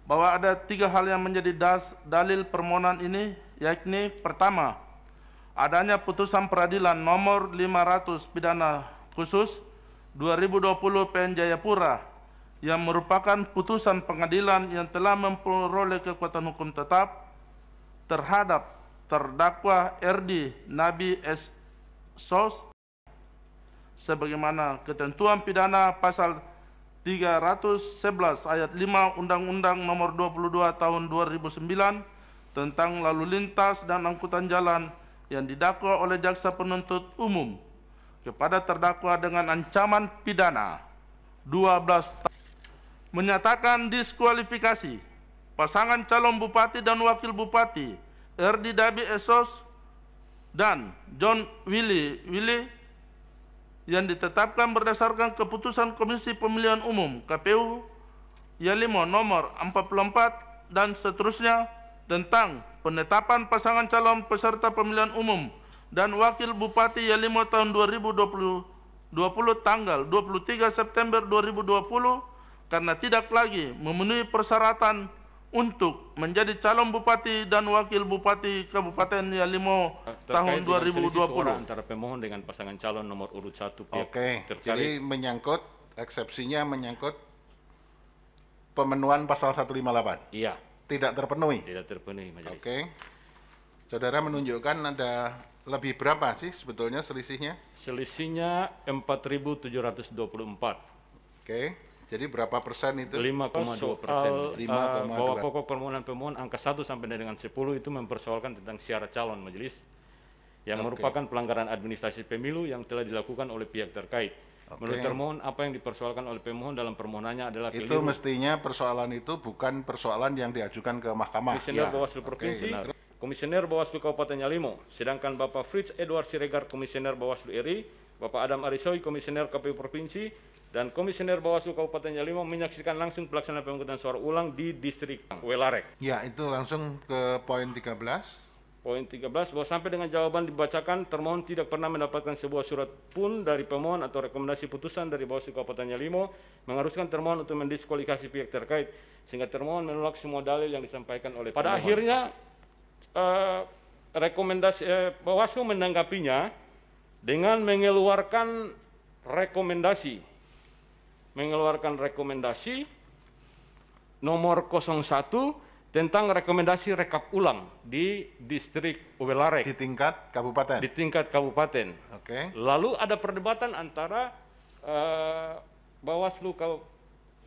bahwa ada 3 hal yang menjadi dalil permohonan ini, yakni pertama, adanya putusan peradilan nomor 500 pidana khusus 2020 PN Jayapura yang merupakan putusan pengadilan yang telah memperoleh kekuatan hukum tetap terhadap terdakwa RD Nabi S. Sos sebagaimana ketentuan pidana pasal 311 ayat 5 Undang-Undang Nomor 22 Tahun 2009 tentang lalu lintas dan angkutan jalan yang didakwa oleh jaksa penuntut umum kepada terdakwa dengan ancaman pidana 12 tahun. Menyatakan diskualifikasi pasangan calon bupati dan wakil bupati RD Dabi Esos dan John Willy yang ditetapkan berdasarkan keputusan Komisi Pemilihan Umum KPU Yalimo nomor 44 dan seterusnya tentang penetapan pasangan calon peserta pemilihan umum dan wakil bupati Yalimo tahun 2020 tanggal 23 September 2020 karena tidak lagi memenuhi persyaratan untuk menjadi calon bupati dan wakil bupati Kabupaten Yalimo tahun 2020 antara pemohon dengan pasangan calon nomor urut 1 pihak terkait. Jadi menyangkut eksepsinya menyangkut pemenuhan pasal 158. Iya. Tidak terpenuhi. Tidak terpenuhi majelis. Oke. Saudara menunjukkan ada lebih berapa sih sebetulnya selisihnya? Selisihnya 4.724. Oke. Jadi berapa persen itu? 5,2%. 5,2. Bahwa pokok permohonan pemohon angka 1 sampai dengan 10 itu mempersoalkan tentang syarat calon majelis yang merupakan pelanggaran administrasi pemilu yang telah dilakukan oleh pihak terkait. Menurut termohon, apa yang dipersoalkan oleh pemohon dalam permohonannya adalah itu keliru. Mestinya persoalan itu bukan persoalan yang diajukan ke mahkamah. Komisioner Bawaslu Provinsi, Komisioner Bawaslu Kabupaten Yalimo, sedangkan Bapak Fritz Edward Siregar, Komisioner Bawaslu RI, Bapak Adam Arisoi, Komisioner KPU Provinsi, dan Komisioner Bawaslu Kabupaten Yalimo menyaksikan langsung pelaksanaan pemungutan suara ulang di distrik Welarek. Ya, itu langsung ke poin 13. Poin 13, bahwa sampai dengan jawaban dibacakan, termohon tidak pernah mendapatkan sebuah surat pun dari pemohon atau rekomendasi putusan dari Bawaslu Kabupaten Yalimo mengharuskan termohon untuk mendiskualifikasi pihak terkait, sehingga termohon menolak semua dalil yang disampaikan oleh termohon. Pada akhirnya, rekomendasi Bawaslu menanggapinya dengan mengeluarkan rekomendasi nomor 01 tentang rekomendasi rekap ulang di distrik Welarek Di tingkat kabupaten. Oke. Lalu ada perdebatan antara Bawaslu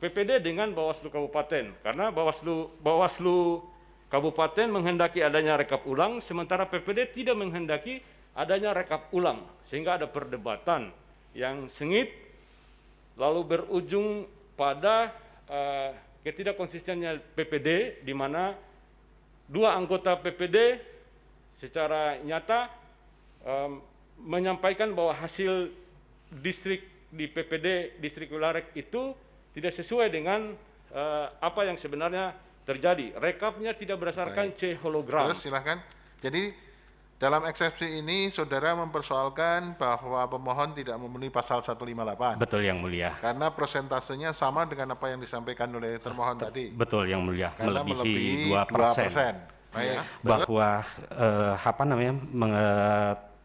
PPD dengan Bawaslu Kabupaten, karena Bawaslu Kabupaten menghendaki adanya rekap ulang, sementara PPD tidak menghendaki adanya rekap ulang, sehingga ada perdebatan yang sengit, lalu berujung pada ketidakkonsistennya PPD, di mana 2 anggota PPD secara nyata menyampaikan bahwa hasil distrik di PPD distrik Welarek itu tidak sesuai dengan apa yang sebenarnya terjadi. Rekapnya tidak berdasarkan C hologram. Terus silahkan. Jadi dalam eksepsi ini saudara mempersoalkan bahwa pemohon tidak memenuhi pasal 158. Betul yang mulia. Karena persentasenya sama dengan apa yang disampaikan oleh termohon tadi. Betul yang mulia. Karena Melebihi 2%. Baik. Bahwa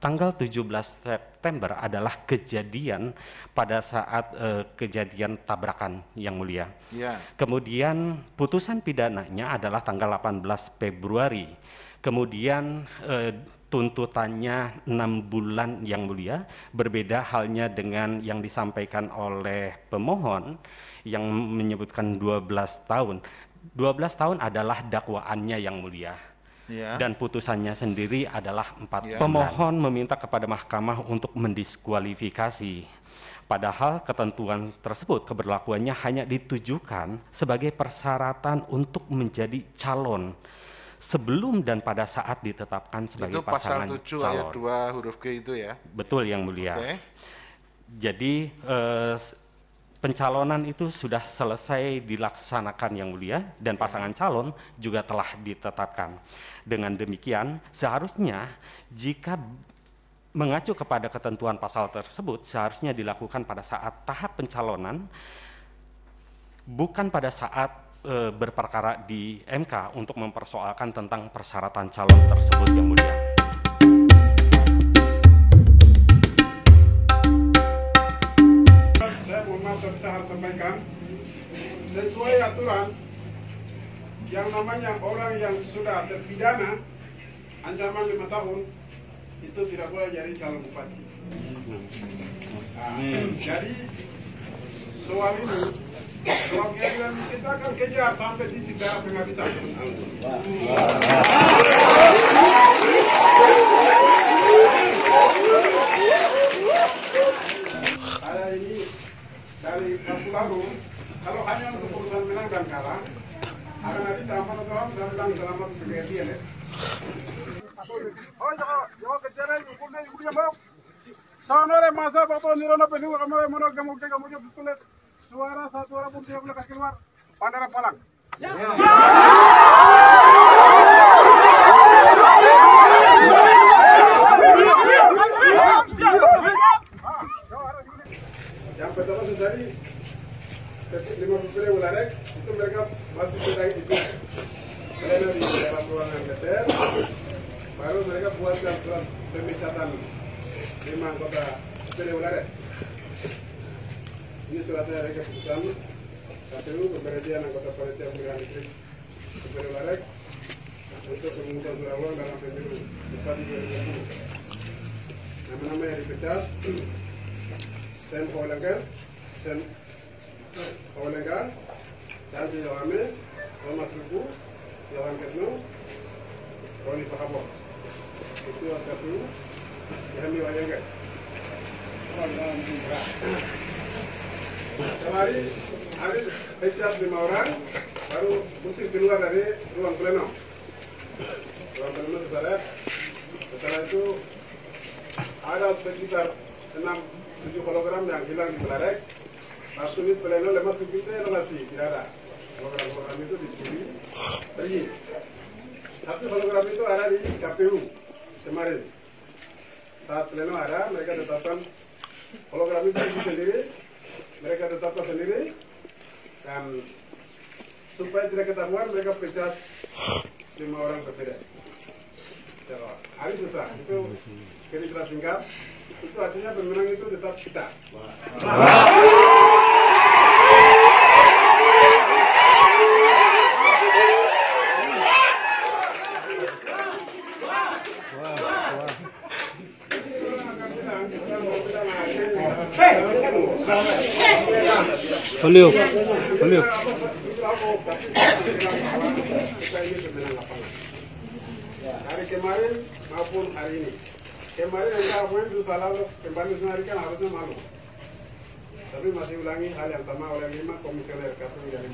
tanggal 17 September adalah kejadian pada saat kejadian tabrakan yang mulia. Ya. Kemudian putusan pidananya adalah tanggal 18 Februari. Kemudian tuntutannya 6 bulan yang mulia, berbeda halnya dengan yang disampaikan oleh pemohon yang menyebutkan 12 tahun. 12 tahun adalah dakwaannya yang mulia. Ya. Dan putusannya sendiri adalah 4 Ya. Pemohon meminta kepada mahkamah untuk mendiskualifikasi. Padahal ketentuan tersebut keberlakuannya hanya ditujukan sebagai persyaratan untuk menjadi calon sebelum dan pada saat ditetapkan sebagai pasangan calon. Itu pasal 7 ayat 2 huruf G itu ya? Betul yang mulia. Oke. Jadi pencalonan itu sudah selesai dilaksanakan yang mulia dan pasangan calon juga telah ditetapkan. Dengan demikian seharusnya jika mengacu kepada ketentuan pasal tersebut seharusnya dilakukan pada saat tahap pencalonan, bukan pada saat berperkara di MK untuk mempersoalkan tentang persyaratan calon tersebut, Yang Mulia. Saya mohon maaf, tapi saya harus sampaikan, sesuai aturan, yang namanya orang yang sudah terpidana ancaman 5 tahun itu tidak boleh jadi calon bupati. Jadi soal ini, soal keadilan kita akan kejar sampai titik darah penghabisan. Saya ini dari waktu lalu, kalau hanya untuk urusan menang dan kalah, akan nanti tamat atau orang saya bilang selamat kegiatan ya. Oh, jangan kejar aja, udah mau. Sonore masa foto nirono penuh kamu mau kamu tulis suara satu orang pun tidak boleh keluar. Pandara Palang. Yang pertama saudari 50 kali ularek itu mereka masih sedang ikut karena di dalam ruangan DPR baru mereka buatkan surat pemecatan 5 anggota DPR ularek. Ini suratnya dari keputusan KPU pemberhentian anggota panitia pemilihan distrik DPR ularek untuk pemungutan suara ulang dalam pemilu Bupati 2020. Nama-nama yang dipecat Sam Olegar, Janji Yohane, Thomas Tuku, Yohan Ketno, Roni Pakabo. Itu KPU, Jeremy Wayangga. Kemarin hari pecat 5 orang, baru mesti keluar dari ruang pleno. Ruang pleno setelah itu ada sekitar 6-7 hologram yang hilang di Belarek. Waktu ini pleno lemas kita relasi tidak ada. Hologram itu dicuri, pergi. Tapi hologram itu ada di KPU kemarin. Saat pleno ada, mereka tetapkan hologram itu sendiri. Mereka tetapkan sendiri, dan supaya tidak ketahuan mereka pecat 5 orang berbeda. Hari susah, itu cerita singkat. Itu artinya pemenang itu tetap kita. Beliau. Hari kemarin maupun hari ini. Kemarin yang main itu salah kembali senarikan harusnya malu. Tapi masih ulangi hal yang sama oleh 5 komisioner KPU dari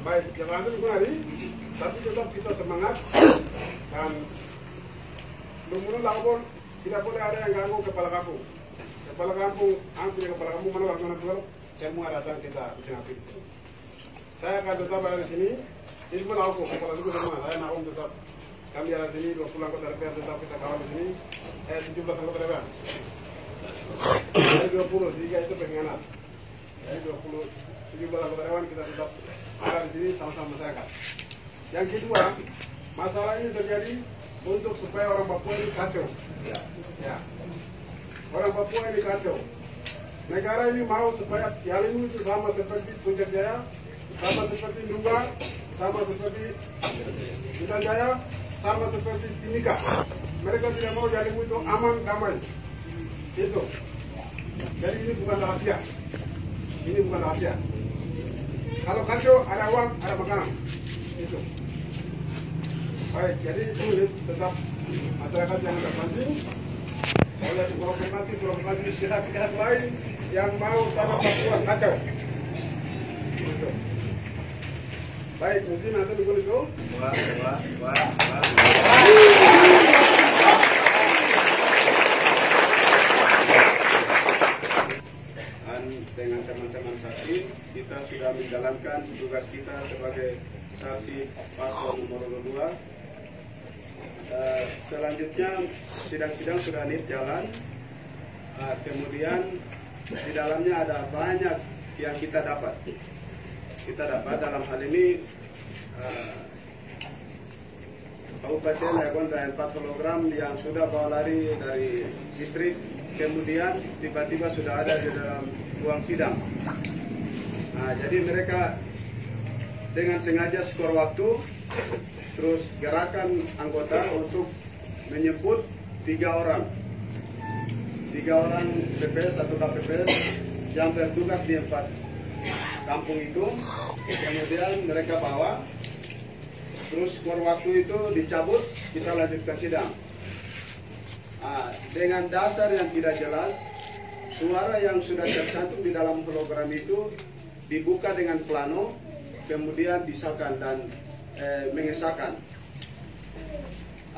baik, jangan itu hari, tapi tetap kita semangat dan belum lapor tidak boleh ada yang ganggu kepala kampung. Kepala kampung, punya kepala kampung mana warga negara, semua datang kita bikin api. Saya akan tetap ada di sini. Ini pun aku kepala itu semua. Saya naung tetap. Kami ada di sini 20 anggota DPR tetap kita kawal di sini. 17 anggota DPR. Dari 20, 3 itu pengkhianat. Dari 17 anggota dewan kita tetap ada di sini sama-sama masyarakat. Yang kedua, masalah ini terjadi untuk supaya orang Papua ini kacau. Ya. Orang Papua ini kacau. Negara ini mau supaya Yalimu itu sama seperti Puncak Jaya, sama seperti Nubar, sama seperti Intan Jaya, sama seperti Timika. Mereka tidak mau Yalimu itu aman, damai. Itu. Jadi ini bukan rahasia. Ini bukan rahasia. Kalau kacau ada uang, ada makanan. Itu. Baik, jadi ini tetap masyarakat yang terpancing oleh provokasi pihak-pihak lain yang mau tanah Papua kacau. Gitu. Baik, mungkin nanti dulu itu. Dan dengan teman-teman saksi, kita sudah menjalankan tugas kita sebagai saksi paslon nomor 2. Selanjutnya sidang-sidang sudah jalan. Kemudian di dalamnya ada banyak yang kita dapat. kita dapat dalam hal ini Kabupaten Yagon 4 kilogram yang sudah bawa lari dari distrik, kemudian tiba-tiba sudah ada di dalam ruang sidang. Nah, jadi mereka dengan sengaja skor waktu, terus gerakan anggota untuk menyebut 3 orang PPS atau KPPS yang bertugas di 4 kampung itu, kemudian mereka bawa. Terus skor waktu itu dicabut, kita lanjutkan sidang. Dengan dasar yang tidak jelas, suara yang sudah tercantum di dalam hologram itu dibuka dengan plano, kemudian disahkan dan mengesahkan.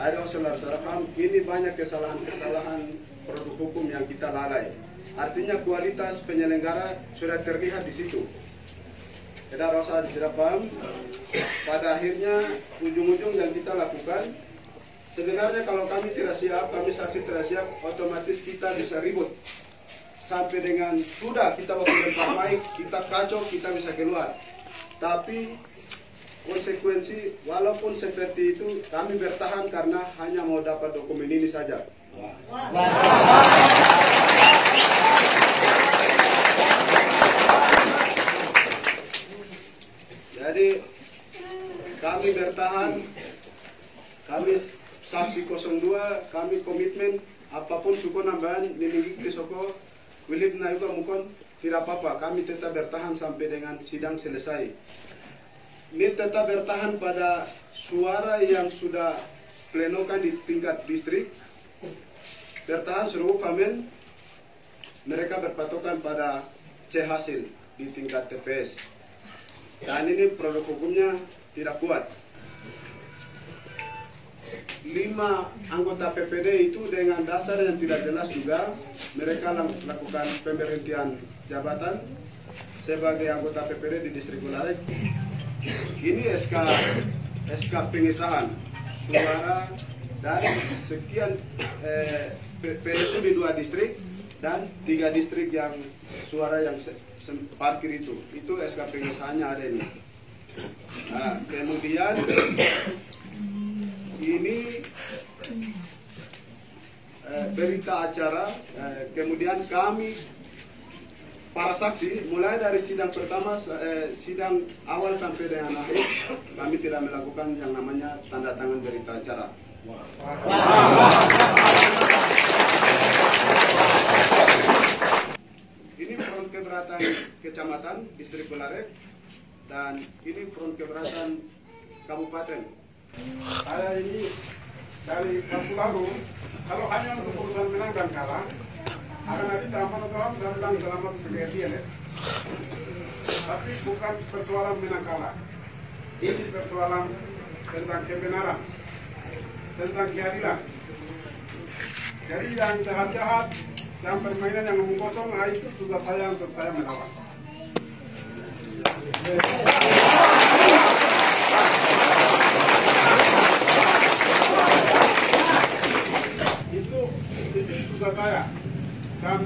Ada saudara-saudara paham, ini banyak kesalahan-kesalahan produk hukum yang kita lalai. Artinya kualitas penyelenggara sudah terlihat di situ. Kita rasa tidak paham. Pada akhirnya ujung-ujung yang kita lakukan, sebenarnya kalau kami tidak siap, kami saksi tidak siap, otomatis kita bisa ribut. Sampai dengan sudah kita waktu lempar mic, kita kacau, kita bisa keluar. Tapi konsekuensi walaupun seperti itu, kami bertahan karena hanya mau dapat dokumen ini saja. Jadi kami bertahan, kami saksi 02, kami komitmen apapun suku nambahan minggu besok wilit na juga mukon tidak apa-apa, kami tetap bertahan sampai dengan sidang selesai. Ini tetap bertahan pada suara yang sudah plenokan di tingkat distrik, bertahan seluruh pamen, mereka berpatokan pada C hasil di tingkat TPS. Dan ini produk hukumnya tidak kuat. 5 anggota PPD itu dengan dasar yang tidak jelas juga mereka lakukan pemberhentian jabatan sebagai anggota PPD di distrik Bullarek. Ini SK pengesahan suara dari sekian PSU di 2 distrik dan 3 distrik yang suara yang parkir itu SK pengesahannya ada ini. Nah, kemudian ini berita acara, kemudian kami para saksi mulai dari sidang pertama, sidang awal sampai dengan akhir kami tidak melakukan yang namanya tanda tangan berita acara. Ini front keberatan kecamatan distrik Bullarek dan ini front keberatan kabupaten. Saya ini dari waktu lalu, kalau hanya untuk urusan menang dan kalah, akan ada tahapan orang dan bilang selamat kegiatan ya. Tapi bukan persoalan menang kalah. Ini persoalan tentang kebenaran, tentang keadilan. Jadi yang jahat-jahat, yang permainan yang ngomong kosong, itu tugas saya untuk saya melawan. Itu tugas saya. Dan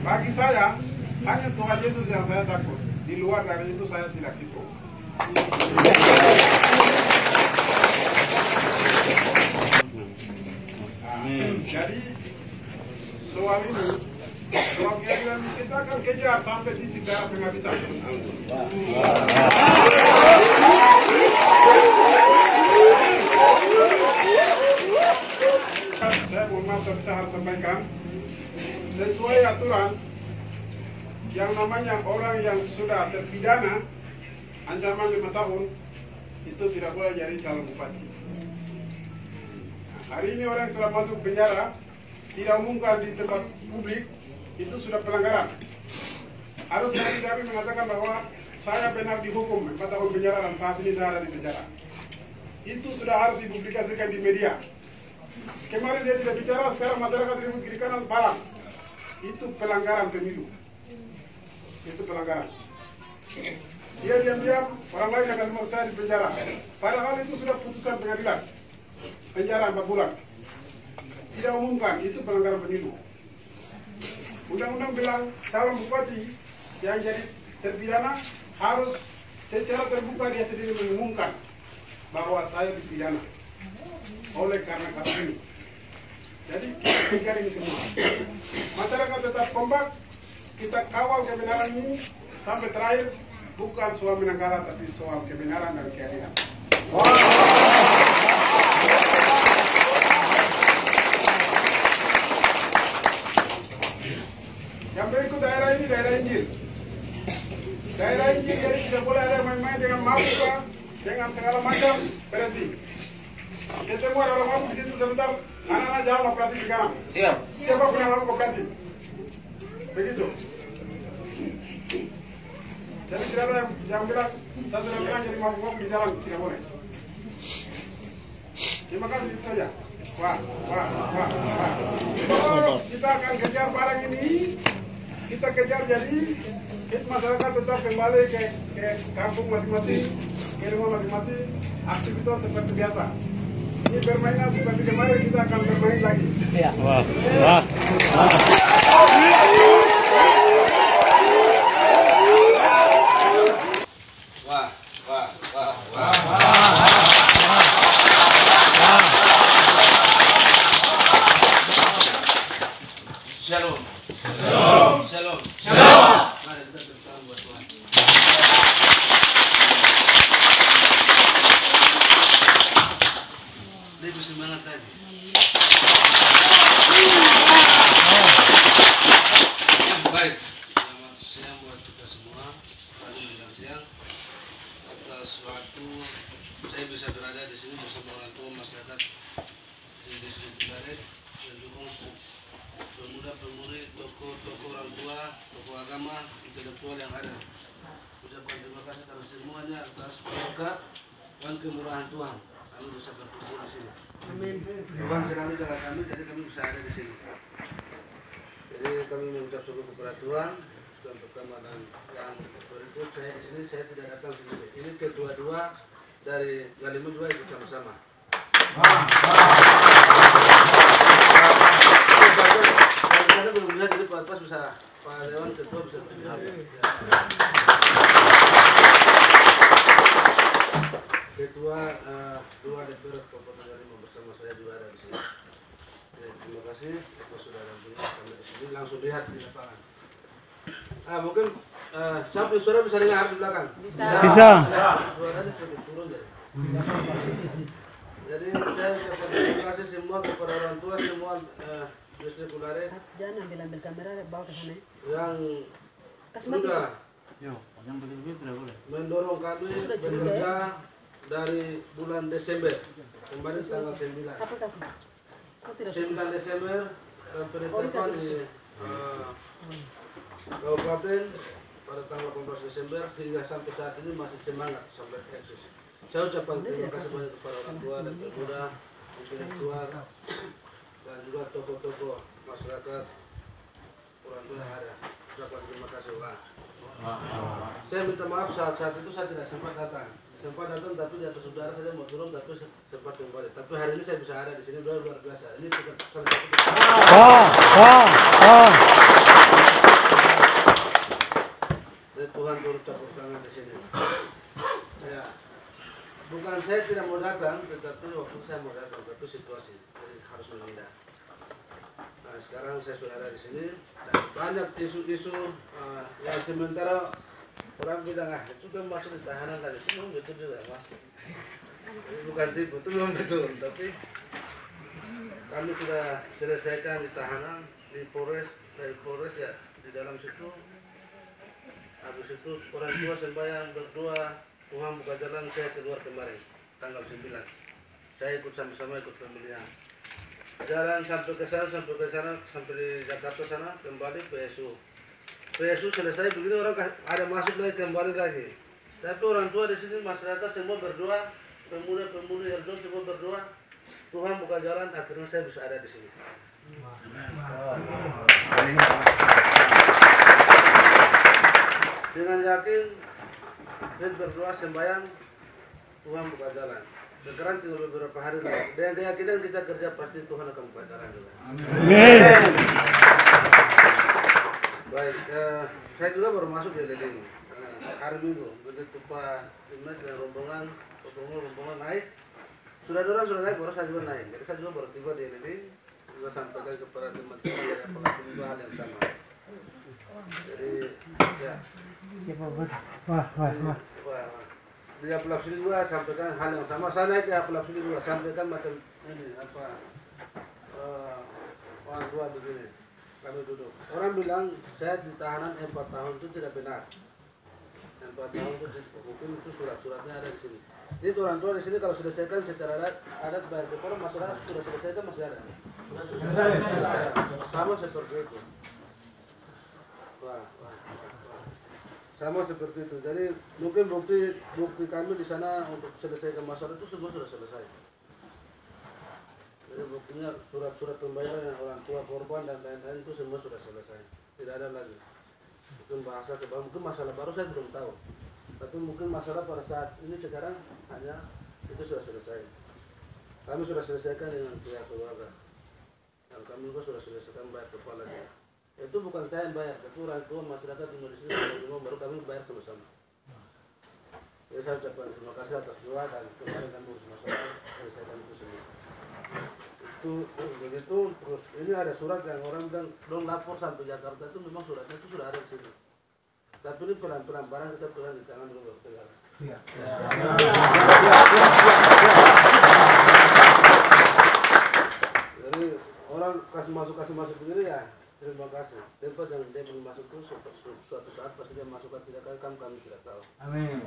bagi saya, hanya Tuhan Yesus yang saya takut. Di luar dari itu saya tidak tipu. Jadi soal ini, soal keadilan kita akan kejar sampai titik darah penghabisan. Saya mohon maaf tapi saya harus sampaikan, sesuai aturan yang namanya orang yang sudah terpidana ancaman 5 tahun itu tidak boleh jadi calon bupati. Hari ini orang yang sudah masuk penjara tidak umumkan di tempat publik itu sudah pelanggaran. Harus dari kami mengatakan bahwa saya benar dihukum 4 tahun penjara dan saat ini saya ada di penjara. Itu sudah harus dipublikasikan di media. Kemarin dia tidak bicara, sekarang masyarakat ribut kiri kanan palang. Itu pelanggaran pemilu. Itu pelanggaran. Dia diam-diam, orang lain akan masuk saya di penjara. Padahal itu sudah putusan pengadilan. Penjara 4 bulan. Tidak umumkan, itu pelanggaran pemilu. Undang-undang bilang calon bupati yang jadi terpidana harus secara terbuka dia sendiri mengumumkan bahwa saya dipidana oleh karena kasus ini. Jadi kita kejar ini semua. Masyarakat tetap kompak, kita kawal kebenaran ini sampai terakhir, bukan soal menang kalah tapi soal kebenaran dan keadilan. Yang berikut daerah ini daerah Injil. Daerah Injil jadi tidak boleh ada main-main dengan mabuk, dengan segala macam, berhenti. Ketemu ada orang mabuk di situ sebentar, anak-anak jalan operasi sekarang. Siap. Siapa pun yang mabuk operasi. Begitu. Jadi tidak ada yang bilang, saya sudah bilang jadi mabuk-mabuk di jalan, tidak boleh. Terima kasih, itu saja. Wah. Kita akan kejar barang ini. Kita kejar jadi masyarakat tetap kembali ke kampung masing-masing, ke rumah masing-masing, aktivitas seperti biasa. Ini permainan seperti kemarin, kita akan bermain lagi. Iya. Shalom. Shalom. Mari kita bersalam buat Tuhan. Lebih semangat tadi. Baik. Selamat siang buat kita semua. Pagi menjelang siang. Atas waktu saya bisa berada di sini bersama orang tua masyarakat di Desa Kudaret dan juga pemuda-pemudi, tokoh-tokoh orang tua, tokoh agama, intelektual yang ada. Ucapkan terima kasih karena semuanya atas berkat dan kemurahan Tuhan. Kami bisa berkumpul di sini. Amin. Tuhan selalu jaga kami, jadi kami bisa ada di sini. Jadi kami mengucap syukur kepada Tuhan. Yang pertama dan yang berikut, saya di sini saya tidak datang sendiri. Ini kedua-dua dari Galimu juga ikut sama-sama. Saya belum lihat, jadi pas bisa Pak Dewan Ketua bisa berjawab. Ketua dua DPR Kabupaten Galimu bersama saya juga ada di sini. Terima kasih atas saudara kami di sini. Langsung lihat di lapangan. Mungkin suara bisa dengar di belakang. Bisa. Suaranya sedikit turun ya. Jadi saya ucapkan terima kasih semua kepada orang tua semua Desa Kudaret. Jangan ambil kamera bawa ke sana. Yang sudah mendorong kami bekerja dari bulan Desember kemarin tanggal 9. 9 Desember penetapan di Kabupaten pada tanggal 18 Desember hingga sampai saat ini masih semangat sampai eksis. Saya ucapkan terima kasih banyak kepada orang tua dan pemuda, intelektual dan juga tokoh-tokoh masyarakat orang tua yang ada. Ucapkan terima kasih Pak. Saya minta maaf saat itu saya tidak sempat datang. Sempat datang tapi di atas udara saja mau turun tapi sempat kembali. Tapi hari ini saya bisa ada di sini luar biasa. Ini salah satu. Dari Tuhan turut campur tangan di sini. Bukan saya tidak mau datang, tetapi waktu saya mau datang, tapi situasi jadi harus menunda. Nah, sekarang saya sudah ada di sini dan banyak isu-isu yang sementara orang bilang itu kan masuk di tahanan tadi, itu memang betul juga mas. Bukan tipu, itu memang betul, tapi kami sudah selesaikan di tahanan di Polres, dari Polres ya di dalam situ. Habis itu orang tua sembahyang berdua. Tuhan buka jalan, saya keluar kemarin tanggal 9. Saya ikut sama-sama ikut pemilihan. Jalan sampai ke sana, sampai di Jakarta sana, kembali PSU. PSU selesai begitu orang ada masuk lagi kembali lagi. Tapi orang tua di sini masyarakat semua berdoa, pemuda-pemudi Erdo semua berdoa. Tuhan buka jalan, akhirnya saya bisa ada di sini. Dengan yakin dan berdoa sembahyang Tuhan buka jalan. Sekarang tinggal beberapa hari lagi. Dan keyakinan kita kerja pasti Tuhan akan buka jalan juga. Amin. Baik, saya juga baru masuk di Leleng. hari Minggu begitu Pak Dimas dan rombongan naik, sudah ada orang sudah naik, baru saya juga naik. Jadi saya juga baru tiba di ini juga sampaikan kepada teman-teman dari apalagi juga hal yang sama. Jadi ya. Wah. Di apalagi sini juga sampaikan hal yang sama. Saya naik di apalagi sini juga sampaikan macam ini apa orang tua begini. Kami duduk. Orang bilang saya ditahanan 4 tahun itu tidak benar. 4 tahun itu mungkin itu surat-suratnya ada di sini. Jadi orang tua di sini kalau selesaikan secara adat bayar kepala masyarakat sudah selesaikan masih ada. Sama seperti itu. Wah. Sama seperti itu. Jadi mungkin bukti kami di sana untuk selesaikan masalah itu semua sudah selesai. Jadi buktinya surat-surat pembayaran orang tua korban dan lain-lain itu semua sudah selesai. Tidak ada lagi. Mungkin bahasa kebal, mungkin masalah baru saya belum tahu. Tapi mungkin masalah pada saat ini sekarang hanya itu sudah selesai. Kami sudah selesaikan dengan pihak keluarga. Dan kami juga sudah selesaikan bayar kepalanya. Itu bukan saya yang bayar, itu orang tua masyarakat Indonesia baru kami bayar sama-sama. Jadi saya ucapkan terima kasih atas doa dan kemarin kami masalah selesaikan itu semua. Itu begitu terus ini ada surat yang orang bilang dong lapor sampai Jakarta itu memang suratnya itu sudah ada di sini. Tapi ini pelan-pelan barang kita pelan di tangan dulu baru siap. Jadi orang kasih masuk begini ya terima kasih. Tempat yang dia belum masuk itu suatu saat pasti dia masukkan tidak kami tidak tahu. Amin.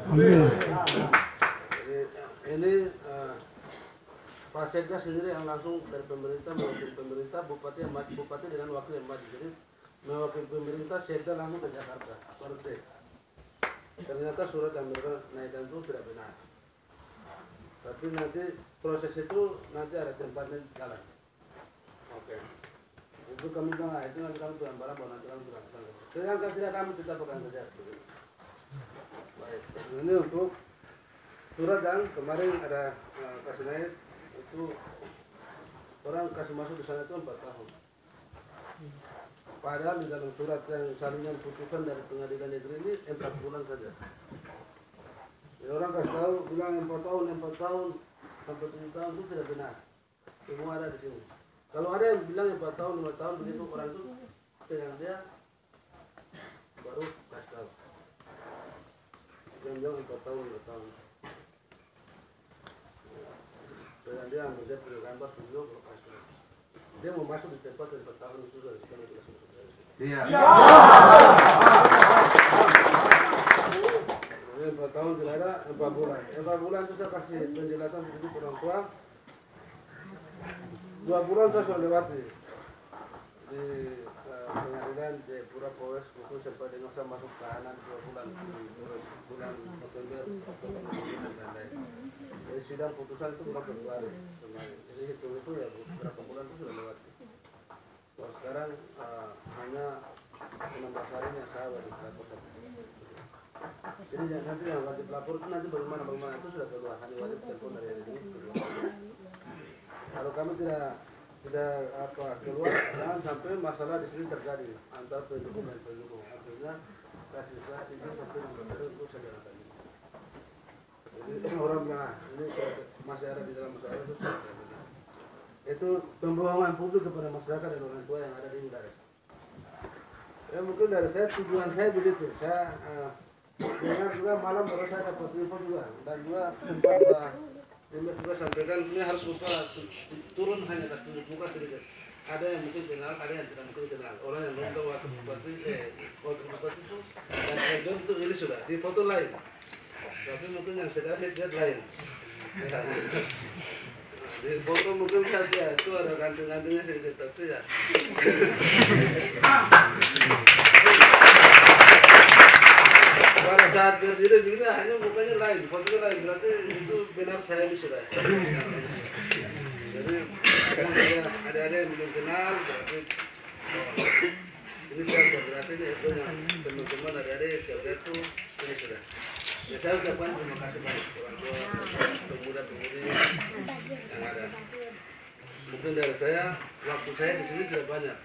Jadi ini Pak Sekda sendiri yang langsung dari pemerintah mewakili pemerintah, bupati dengan wakil yang maju. Jadi mewakili pemerintah Sekda langsung ke Jakarta. Seperti ternyata surat yang mereka naikkan itu tidak benar. Tapi nanti proses itu nanti ada tempatnya jalan. Oke. Itu kami bilang, itu nanti kami bilang barang, nanti kami bilang. Sedangkan tidak kami tetap akan kerja. Baik. Ini untuk surat dan kemarin ada kasih naik. Itu orang kasih masuk di sana itu 4 tahun. Padahal di dalam surat yang salinan putusan dari pengadilan negeri ini 4 bulan saja. Ya, orang kasih tahu bilang 4 tahun sampai 7 tahun itu tidak benar. Semua ada di sini. Kalau ada yang bilang 4 tahun 5 tahun begitu orang itu dengan dia baru kasih tahu. Yang bilang 4 tahun 5 tahun. Dan dia ambil gambar video lokasi. Dia mau masuk di tempat yang pertama itu sudah selesai. Iya. Jadi 4 tahun tidak ada 4 bulan. 4 bulan itu saya kasih penjelasan begitu orang tua. 2 bulan saya sudah lewati di pengadilan di Pura Polres mungkin sampai dengan saya masuk tahanan 2 bulan bulan November dan lain. Jadi sidang putusan itu bukan Februari kemarin. Jadi itu ya beberapa bulan itu sudah lewat. Kalau sekarang hanya 16 hari yang saya wajib lapor. Jadi nanti yang wajib lapor itu nanti bagaimana itu sudah keluar. Hanya wajib telepon dari ini. Kalau kami tidak keluar, jangan sampai masalah di sini terjadi antara pendukung dan pendukung. Artinya kasih saya izin sampai nomor untuk saya jalankan. Jadi orang bilang ini masih ada di dalam masyarakat itu pembohongan publik kepada masyarakat dan orang tua yang ada di wilayah. Ya mungkin dari saya tujuan saya begitu. Saya dengar juga malam baru saya dapat info juga dan juga sempat Pak juga sampaikan ini harus buka turun hanya tunjuk muka sedikit. Ada yang mungkin kenal, ada yang tidak mungkin kenal. Orang yang nonton waktu bupati itu dan Ejon itu ini sudah di foto lain. Tapi mungkin yang sekarang lihat lain. Ya. Di foto mungkin saja itu ada gantung-gantungnya sedikit tapi ya. Pada saat berdiri begini hanya mukanya lain, fotonya lain berarti itu benar saya ini sudah. Jadi ada yang belum kenal berarti ini saya berarti itu yang teman-teman ada kerja itu ini sudah. Ya, saya ucapkan terima kasih banyak orang tua pemuda-pemudi yang ada. Mungkin dari saya waktu saya di sini tidak banyak.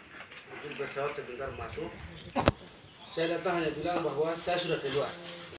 Mungkin pesawat sebentar masuk. Saya datang hanya bilang bahwa saya sudah keluar.